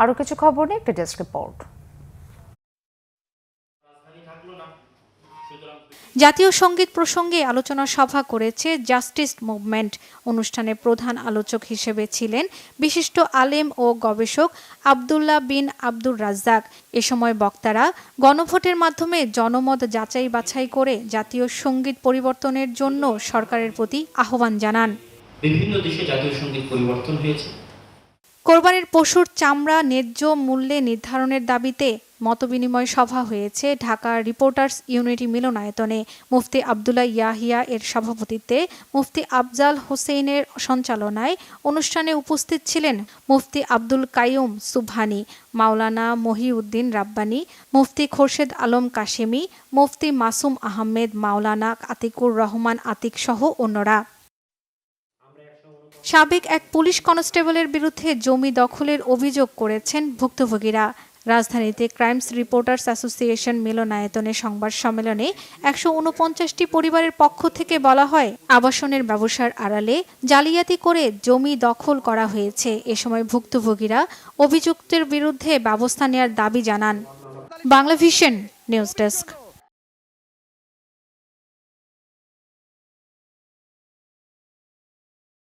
আরও কিছু খবর নিয়ে একটা ডেস্ক রিপোর্ট। জাতীয় সঙ্গীত প্রসঙ্গে আলোচনা সভা করেছে জাস্টিস মুভমেন্ট। অনুষ্ঠানে প্রধান আলোচক হিসেবে ছিলেন বিশিষ্ট আলেম ও গবেষক আব্দুল্লাহ বিন আব্দুর রাজ্জাক। এ সময় বক্তারা গণভোটের মাধ্যমে জনমত যাচাই বাছাই করে জাতীয় সঙ্গীত পরিবর্তনের জন্য সরকারের প্রতি আহ্বান জানান। বিভিন্ন দেশে জাতীয় সঙ্গীত পরিবর্তন হয়েছে। কোরবানির পশুর চামড়া ন্যায্য মূল্যে নির্ধারণের দাবিতে মতবিনিময় সভা হয়েছে ঢাকার রিপোর্টার্স ইউনিটি মিলনায়তনে। মুফতি আবদুল্লাহ ইয়াহিয়া এর সভাপতিত্বে, মুফতি আফজাল হোসেনের সঞ্চালনায় অনুষ্ঠানে উপস্থিত ছিলেন মুফতি আব্দুল কাইয়ুম সুবহানী, মাওলানা মহিউদ্দিন রাব্বানী, মুফতি খোরশেদ আলম কাশেমি, মুফতি মাসুম আহমেদ, মাওলানা আতিকুর রহমান আতিক সহ অন্যরা। সাবেক এক পুলিশ কনস্টেবলের বিরুদ্ধে জমি দখলের অভিযোগ করেছেন ভুক্তভোগীরা। রাজধানীতে ক্রাইমস রিপোর্টার্স অ্যাসোসিয়েশন মিলনায়তনে সংবাদ সম্মেলনে ১৪৯টি পরিবারের পক্ষ থেকে বলা হয়, আবাসনের ব্যবসার আড়ালে জালিয়াতি করে জমি দখল করা হয়েছে। এ সময় ভুক্তভোগীরা অভিযুক্তের বিরুদ্ধে ব্যবস্থা নেওয়ার দাবি জানান। Banglavision news desk.